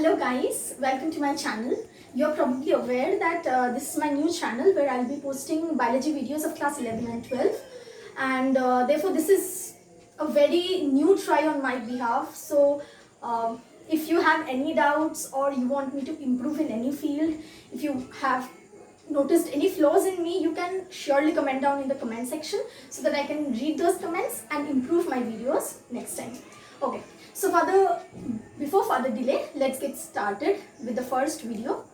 Hello guys, welcome to my channel. You're probably aware that this is my new channel where I'll be posting biology videos of class 11 and 12, and therefore this is a very new try on my behalf. So if you have any doubts or you want me to improve in any field, if you have noticed any flaws in me, you can surely comment down in the comment section so that I can read those comments and improve my videos next time. Okay, so before further delay, let's get started with the first video.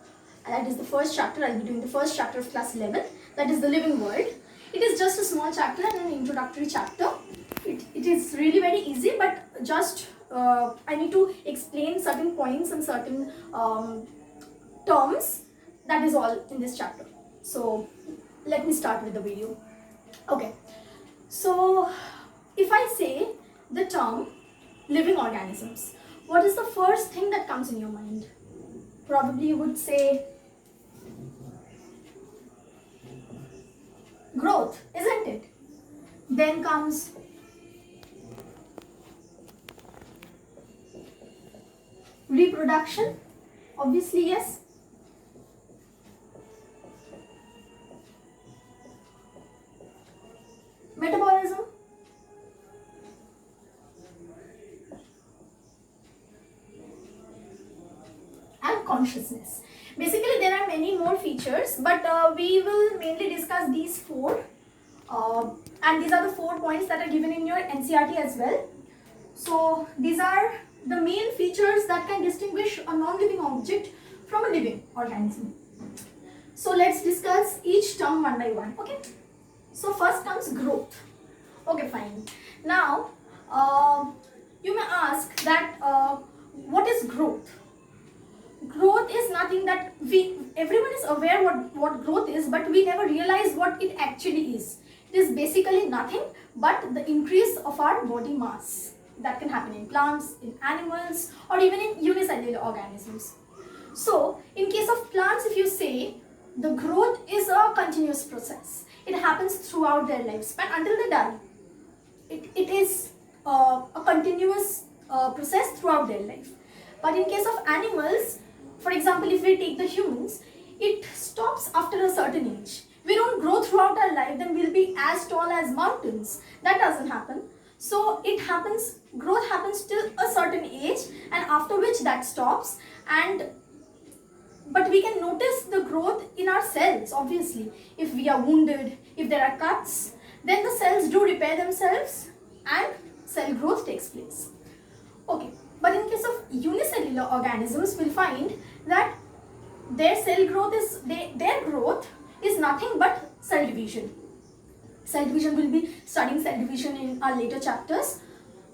That is the first chapter. I'll be doing the first chapter of class 11, that is the living world. It is just a small chapter and an introductory chapter. It is really very easy, but just I need to explain certain points and certain terms. That is all in this chapter. So let me start with the video. Okay, so if I say the term living organisms, what is the first thing that comes in your mind? Probably you would say growth, isn't it? Then comes reproduction, obviously, yes. Metabolism, and consciousness. Basically, there are many more features, but we will mainly discuss these four, and these are the 4 points that are given in your NCERT as well. So these are the main features that can distinguish a non-living object from a living organism. So let's discuss each term one by one. Okay, so first comes growth. Okay, fine. Now you may ask that what is growth? Growth is nothing that everyone is aware what growth is, but we never realize what it actually is. It is basically nothing but the increase of our body mass that can happen in plants, in animals, or even in unicellular organisms. So in case of plants, if you say the growth is a continuous process, it happens throughout their lifespan until they die. It is a continuous process throughout their life. But in case of animals, for example, if we take the humans, it stops after a certain age. We don't grow throughout our life, then we'll be as tall as mountains. That doesn't happen. So growth happens till a certain age, and after which that stops. But we can notice the growth in our cells, obviously. If we are wounded, if there are cuts, then the cells do repair themselves and cell growth takes place. Okay, but in case of unicellular organisms, we'll find that their growth is nothing but cell division. Cell division, will be studying cell division in our later chapters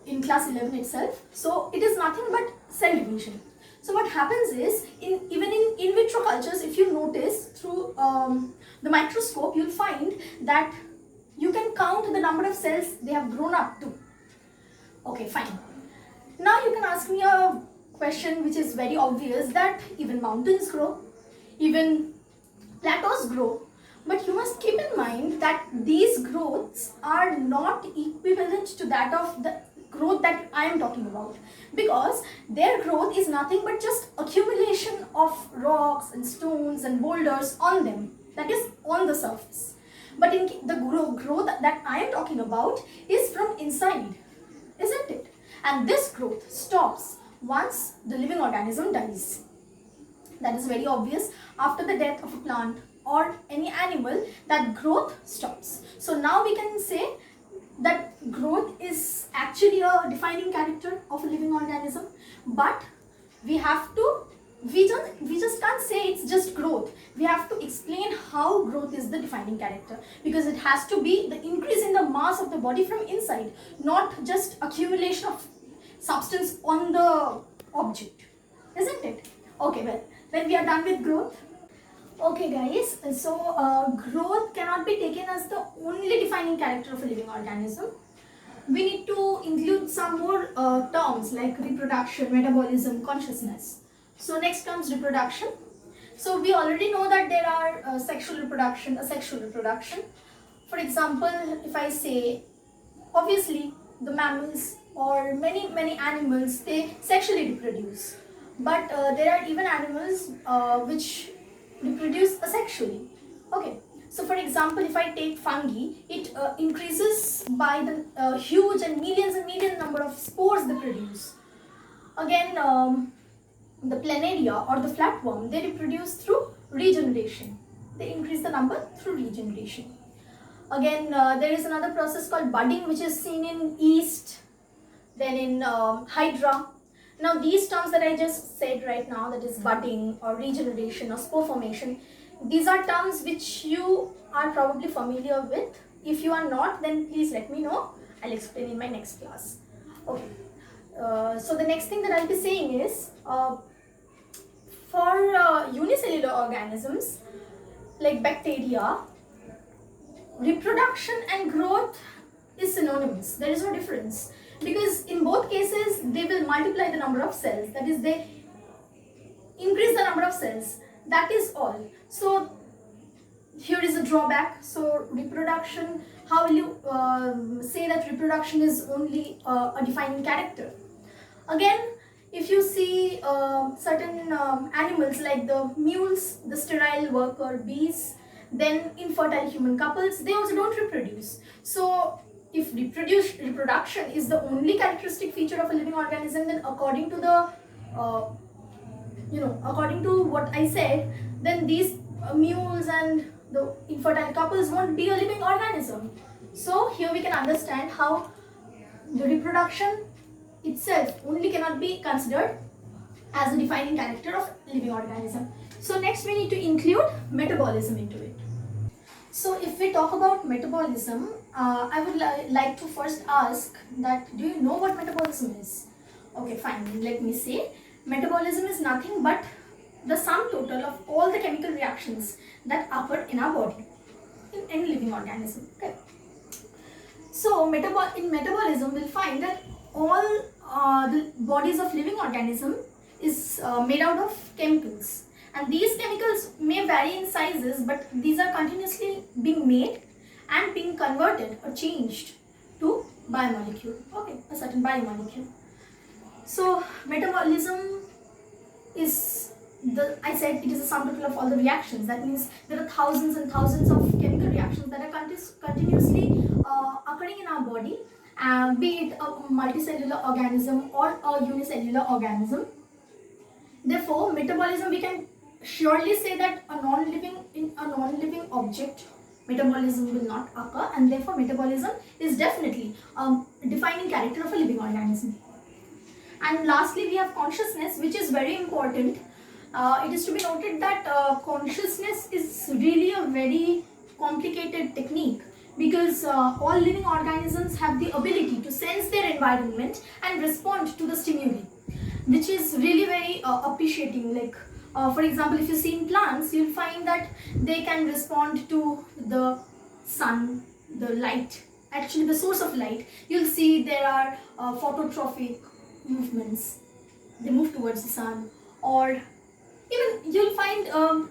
in class 11 itself. So it is nothing but cell division. So what happens is, even in vitro cultures, if you notice through the microscope, you'll find that you can count the number of cells they have grown up to. Okay, fine. Now you can ask me a question which is very obvious, that even mountains grow, even plateaus grow, but you must keep in mind that these growths are not equivalent to that of the growth that I am talking about, because their growth is nothing but just accumulation of rocks and stones and boulders on them, that is on the surface. But in the growth that I am talking about is from inside, isn't it? And this growth stops once the living organism dies. That is very obvious. After the death of a plant or any animal, that growth stops. So now we can say that growth is actually a defining character of a living organism, but we just can't say it's just growth. We have to explain how growth is the defining character, because it has to be the increase in the mass of the body from inside, not just accumulation of substance on the object, isn't it? Okay, well, then we are done with growth. Okay guys, so growth cannot be taken as the only defining character of a living organism. We need to include some more terms like reproduction, metabolism, consciousness. So next comes reproduction. So we already know that there are sexual reproduction, asexual reproduction. For example, if I say, obviously the mammals or many animals, they sexually reproduce. but there are even animals which reproduce asexually. Okay, so for example, if I take fungi, it increases by the huge and millions number of spores they produce. Again, the planaria or the flatworm, they reproduce through regeneration. They increase the number through regeneration. Again, there is another process called budding, which is seen in yeast, then in hydra. Now these terms that I just said right now, that is budding or regeneration or spore formation, these are terms which you are probably familiar with. If you are not, then please let me know. I'll explain in my next class. Okay. So the next thing that I'll be saying is, for unicellular organisms like bacteria, reproduction and growth is synonymous. There is no difference, because in both cases they will multiply the number of cells, that is, they increase the number of cells, that is all. So here is a drawback. So reproduction, how will you say that reproduction is only a defining character? Again, if you see certain animals like the mules, the sterile worker bees, then infertile human couples, they also don't reproduce. So if reproduction is the only characteristic feature of a living organism, then according to the according to what I said, then these mules and the infertile couples won't be a living organism. So here we can understand how the reproduction itself only cannot be considered as a defining character of living organism. So next we need to include metabolism into it. So if we talk about metabolism, I would like to first ask that, do you know what metabolism is? Okay, fine, let me say. Metabolism is nothing but the sum total of all the chemical reactions that occur in our body, in any living organism. Okay. So in metabolism, we'll find that all the bodies of living organism is made out of chemicals, and these chemicals may vary in sizes, but these are continuously being made and being converted or changed to biomolecule. Okay, a certain biomolecule. So metabolism is I said it is a sum total of all the reactions. That means there are thousands and thousands of chemical reactions that are continuously occurring in our body, be it a multicellular organism or a unicellular organism. Therefore, metabolism, we can surely say that in a non-living object, metabolism will not occur, and therefore metabolism is definitely a defining character of a living organism. And lastly, we have consciousness, which is very important. It is to be noted that consciousness is really a very complicated technique, because all living organisms have the ability to sense their environment and respond to the stimuli, which is really very appreciating. Like for example, if you see in plants, you'll find that they can respond to the sun, the light, actually the source of light. You'll see there are phototrophic movements, they move towards the sun, or even you'll find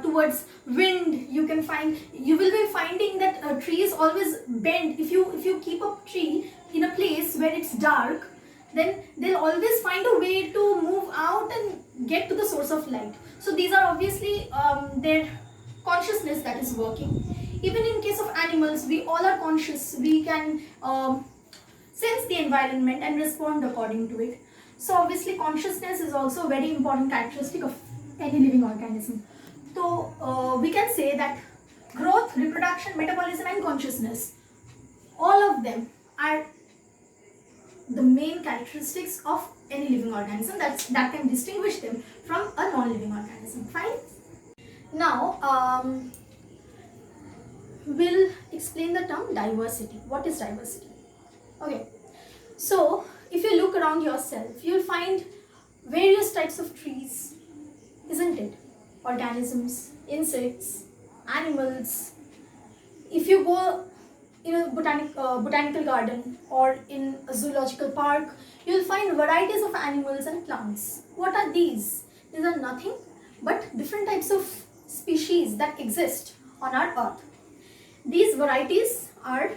towards wind. You will be finding that trees always bend. If you keep a tree in a place where it's dark, then they'll always find a way to move out and get to the source of light. So these are obviously their consciousness that is working. Even in case of animals, we all are conscious. We can sense the environment and respond according to it. So obviously consciousness is also a very important characteristic of any living organism. So we can say that growth, reproduction, metabolism and consciousness, all of them are the main characteristics of any living organism that can distinguish them from a non-living organism. Fine. Now we'll explain the term diversity. What is diversity? Okay, so if you look around yourself, you'll find various types of trees, isn't it? Organisms, insects, animals. If you go in a botanical garden or in a zoological park, you'll find varieties of animals and plants. What are these? These are nothing but different types of species that exist on our earth. These varieties are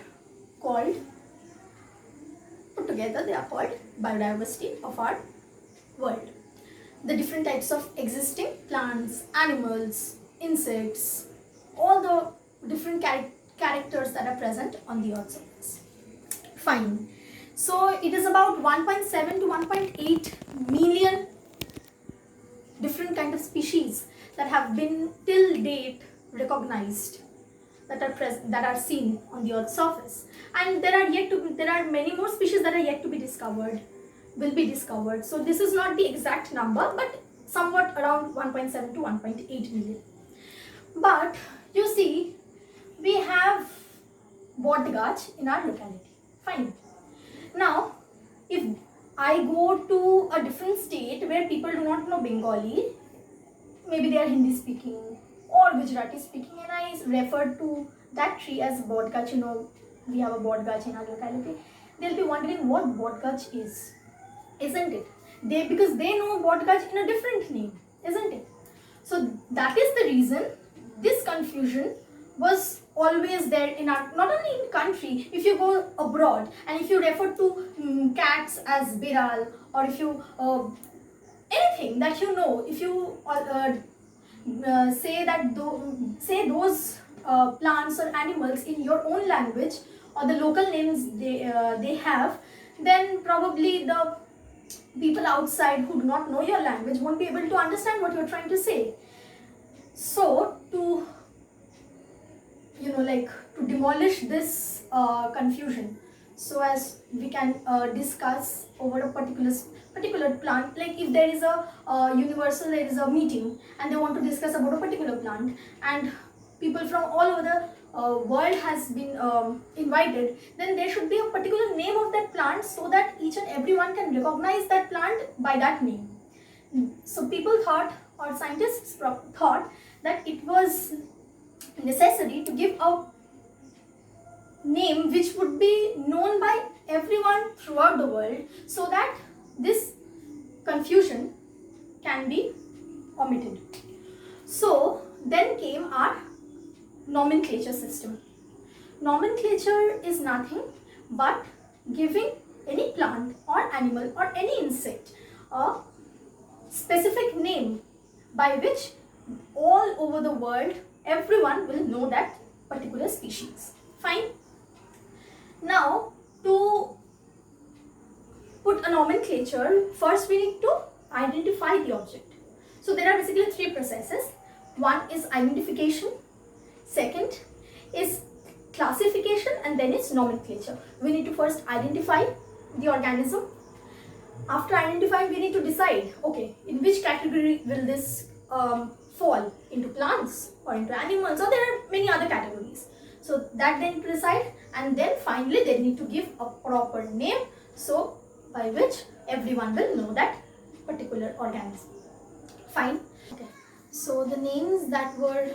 called, put together, they are called biodiversity of our world. the different types of existing plants, animals, insects, all the different characters that are present on the Earth's surface. Fine. So it is about 1.7 to 1.8 million different kind of species that have been till date recognized, that are seen on the Earth's surface, and there are many more species that are yet to be discovered, will be discovered. So this is not the exact number, but somewhat around 1.7 to 1.8 million. But you see, we have Botgach in our locality. Fine. Now, if I go to a different state where people do not know Bengali, maybe they are Hindi speaking or Gujarati speaking, and I refer to that tree as Botgach, we have a Botgach in our locality, they'll be wondering what Botgach is, isn't it? Because they know Botgach in a different name, isn't it? So that is the reason this confusion was always there in our, not only in country, if you go abroad and if you refer to cats as Biral, or if you anything that if you say those plants or animals in your own language or the local names they have, then probably the people outside who do not know your language won't be able to understand what you're trying to say. So to to demolish this confusion, so as we can discuss over a particular plant, like if there is there is a meeting and they want to discuss about a particular plant, and people from all over the world has been invited, then there should be a particular name of that plant so that each and everyone can recognize that plant by that name. So people thought, or scientists thought, that it was necessary to give a name which would be known by everyone throughout the world, so that this confusion can be omitted. So then came our nomenclature system. Nomenclature is nothing but giving any plant or animal or any insect a specific name by which all over the world everyone will know that particular species. Fine. Now, to put a nomenclature, first we need to identify the object. So there are basically three processes. One is identification, second is classification, and then it's nomenclature. We need to first identify the organism. After identifying, we need to decide, okay, in which category will this fall, into plants or into animals, or there are many other categories. So that they need to decide, and then finally they need to give a proper name, so by which everyone will know that particular organism. Fine. Okay. So the names that were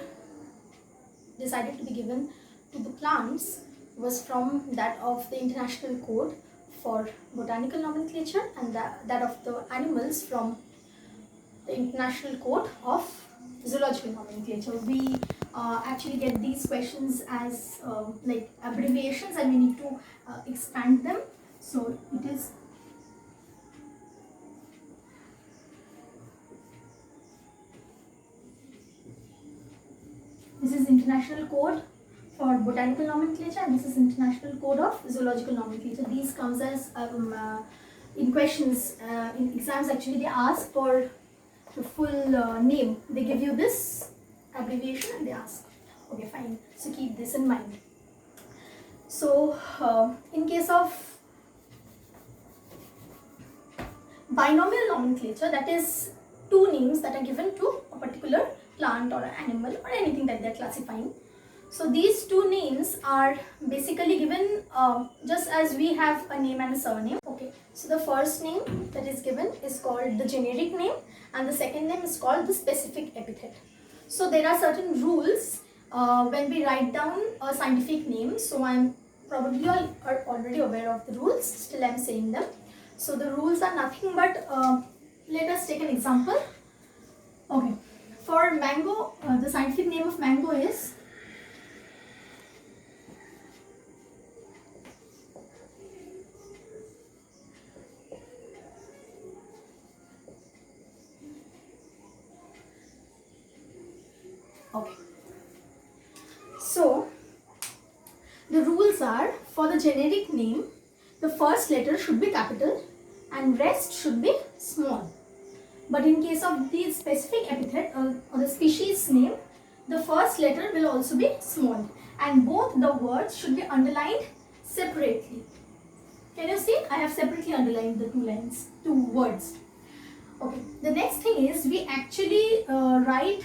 decided to be given to the plants was from that of the International Code for Botanical Nomenclature, and that of the animals from the International Code of Zoological Nomenclature. We actually get these questions as like abbreviations, and we need to expand them. So it is this is International Code for Botanical Nomenclature, and this is International Code of Zoological Nomenclature. These comes as in questions in exams. Actually, they ask for the full name. They give you this abbreviation and they ask. Okay, fine. So keep this in mind. So in case of binomial nomenclature, that is two names that are given to a particular plant or an animal or anything that they're classifying. So these two names are basically given just as we have a name and a surname. Okay, so the first name that is given is called the generic name, and the second name is called the specific epithet. So there are certain rules when we write down a scientific name. So I'm probably all are already aware of the rules, still I'm saying them. So the rules are nothing but, let us take an example. Okay, for mango, the scientific name of mango is Okay. So the rules are, for the generic name, the first letter should be capital and rest should be small. But in case of the specific epithet or the species name, the first letter will also be small and both the words should be underlined separately. Can you see? I have separately underlined the two words. Okay. The next thing is, we actually write,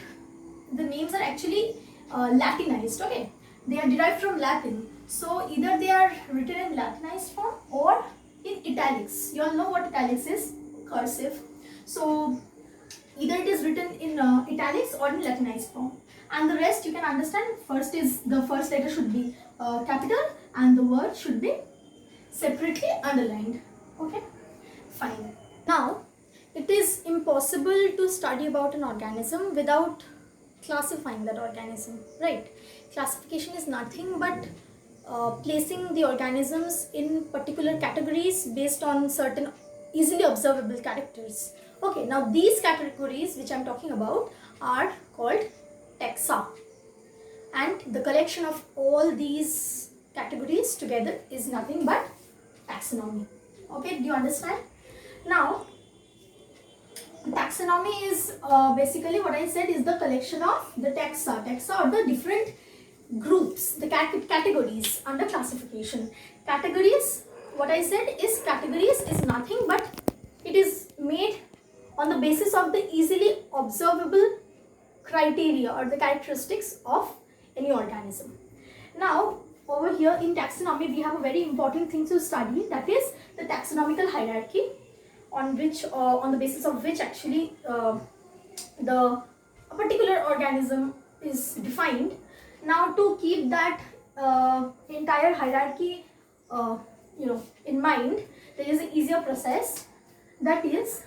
the names are actually Latinized. Okay. They are derived from Latin. So either they are written in Latinized form or in italics. You all know what italics is? Cursive. So either it is written in italics or in Latinized form. And the rest you can understand. First is, the first letter should be capital and the word should be separately underlined. Okay, fine. Now, it is impossible to study about an organism without classifying that organism, right? Classification is nothing but placing the organisms in particular categories based on certain easily observable characters. Okay, now these categories which I am talking about are called taxa, and the collection of all these categories together is nothing but taxonomy. Okay, do you understand? Now, taxonomy is basically, what I said, is the collection of the taxa or the different groups, the categories under classification. Categories, what I said is, categories is nothing but it is made on the basis of the easily observable criteria or the characteristics of any organism. Now, over here in taxonomy, we have a very important thing to study, that is the taxonomical hierarchy, on which on the basis of which actually a particular organism is defined. Now, to keep that entire hierarchy in mind, there is an easier process, that is,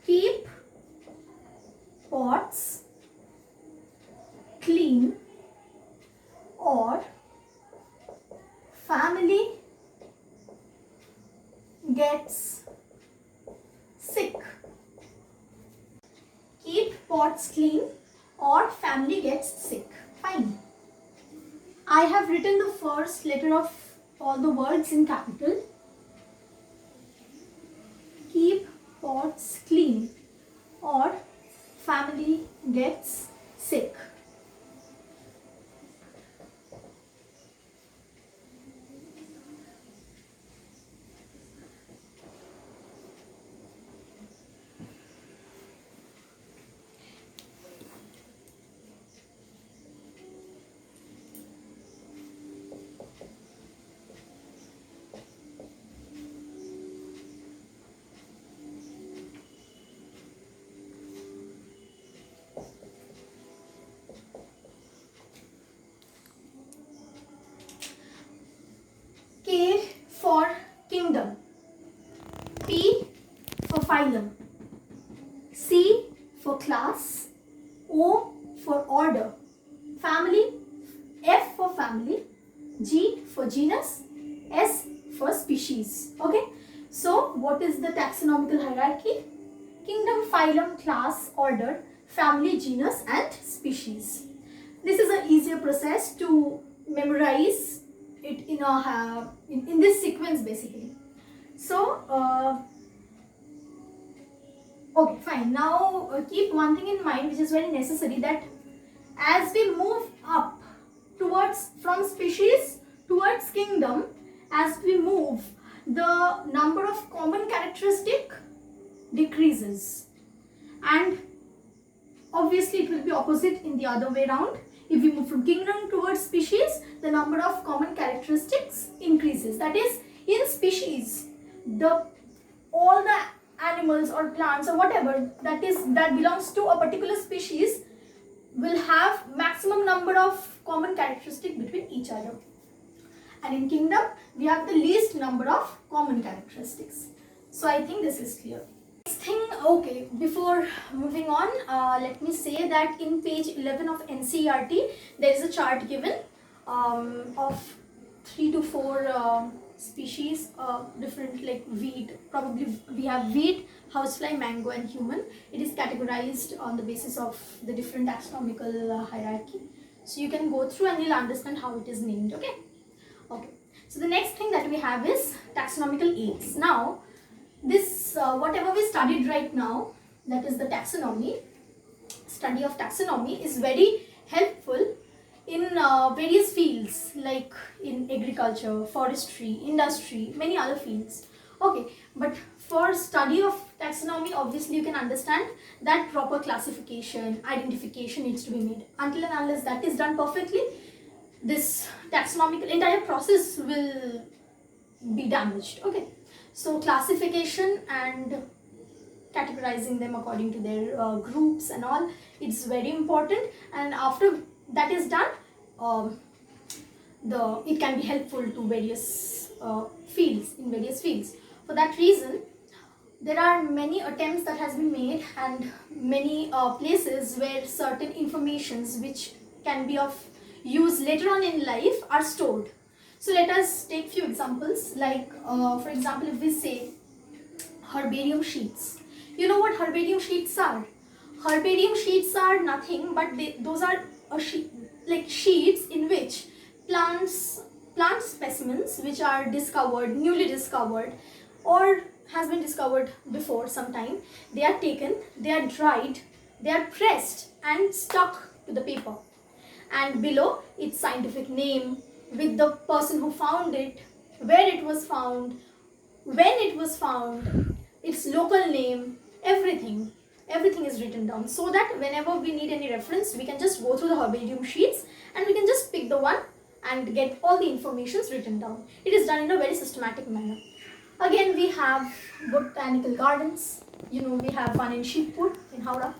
keep pots clean or family gets sick. Keep pots clean or family gets sick. Fine. I have written the first letter of all the words in capital. Keep pots clean or family gets sick. K for kingdom, P for phylum, C for class, O for order, family, F for family, G for genus, S for species. Okay, so what is the taxonomical hierarchy? Kingdom, phylum, class, order, family, genus and species. This is an easier process to memorize it in this sequence basically. So okay, fine. Now keep one thing in mind which is very necessary, that as we move up towards, from species towards kingdom, as we move, the number of common characteristic decreases, and obviously it will be opposite in the other way round. If we move from kingdom towards species, the number of common characteristics increases. That is, in species, all the animals or plants or whatever that belongs to a particular species will have maximum number of common characteristics between each other. And in kingdom, we have the least number of common characteristics. So I think this is clear. Next thing, okay, before moving on, let me say that in page 11 of NCERT, there is a chart given of 3 to 4 species, different like wheat, probably we have wheat, housefly, mango and human. It is categorized on the basis of the different taxonomical hierarchy. So you can go through and you'll understand how it is named. Okay. So the next thing that we have is taxonomical aids. Now this whatever we studied right now, that is the taxonomy, study of taxonomy, is very helpful in various fields like in agriculture, forestry, industry, many other fields. Okay, but for study of taxonomy, obviously you can understand that proper classification, identification needs to be made. Until and unless that is done perfectly, this taxonomical entire process will be damaged. Okay, so classification and categorizing them according to their groups and all, it's very important, and after that is done, it can be helpful to various fields, in various fields. For that reason, there are many attempts that has been made and many places where certain informations which can be of use later on in life are stored. So let us take few examples, like for example, if we say herbarium sheets. You know what herbarium sheets are? Herbarium sheets are nothing but those are like sheets in which plant specimens which are discovered, newly discovered, or has been discovered before some time, they are taken, they are dried, they are pressed and stuck to the paper, and below its scientific name with the person who found it, where it was found, when it was found, its local name, everything is written down, so that whenever we need any reference, we can just go through the herbarium sheets and we can just pick the one and get all the informations written down. It is done in a very systematic manner. Again, we have botanical gardens. You know, we have one in Shibpur in Howrah.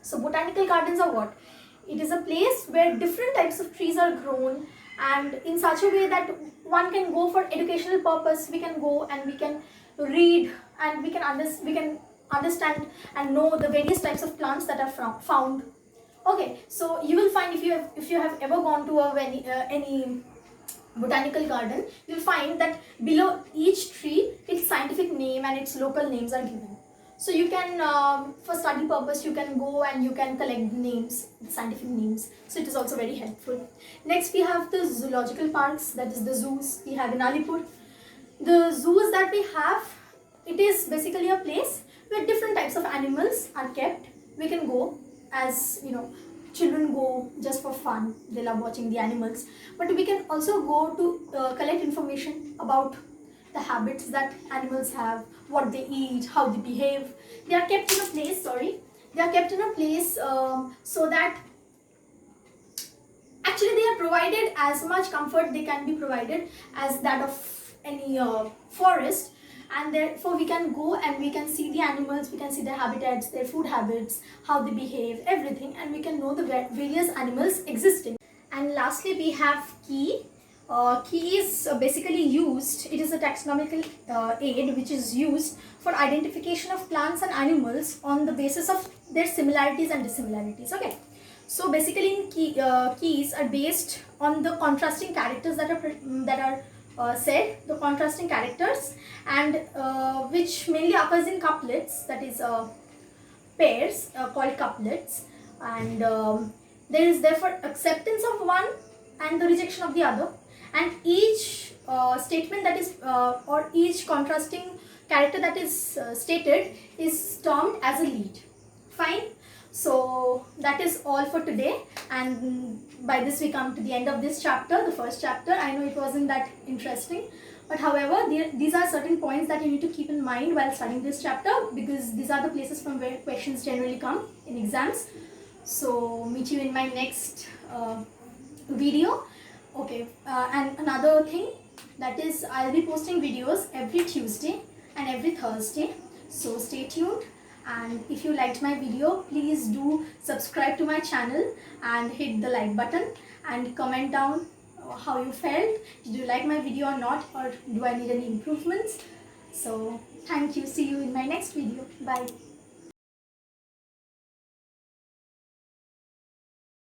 So botanical gardens are what? It is a place where different types of trees are grown, and in such a way that one can go for educational purpose. We can go and we can read and we can understand and know the various types of plants that are found. Okay, so you will find, if you have ever gone to any botanical garden, you will find that below each tree its scientific name and its local names are given. So you can, for study purpose, you can go and you can collect names, scientific names. So it is also very helpful. Next we have the zoological parks, that is the zoos we have in Alipur. The zoos that we have, it is basically a place where different types of animals are kept. We can go, as you know, children go just for fun, they love watching the animals, but we can also go to collect information about the habits that animals have, what they eat, how they behave. They are kept in a place, so that actually they are provided as much comfort they can be provided as that of any forest, and therefore we can go and we can see the animals, we can see their habitats, their food habits, how they behave, everything, and we can know the various animals existing. And lastly we have key. Key is basically used, it is a taxonomical aid which is used for identification of plants and animals on the basis of their similarities and dissimilarities. Okay, so basically in keys are based on the contrasting characters that are said, the contrasting characters, and which mainly occurs in couplets, that is pairs called couplets, and there is therefore acceptance of one and the rejection of the other, and each statement that is or each contrasting character that is stated is termed as a lead. Fine. So that is all for today, and by this we come to the end of this chapter, the first chapter. I know it wasn't that interesting, but however these are certain points that you need to keep in mind while studying this chapter, because these are the places from where questions generally come in exams. So meet you in my next video. Okay, and another thing, that is I'll be posting videos every Tuesday and every Thursday, so stay tuned. And if you liked my video, please do subscribe to my channel and hit the like button, and comment down how you felt. Did you like my video or not, or do I need any improvements? So thank you, see you in my next video. Bye.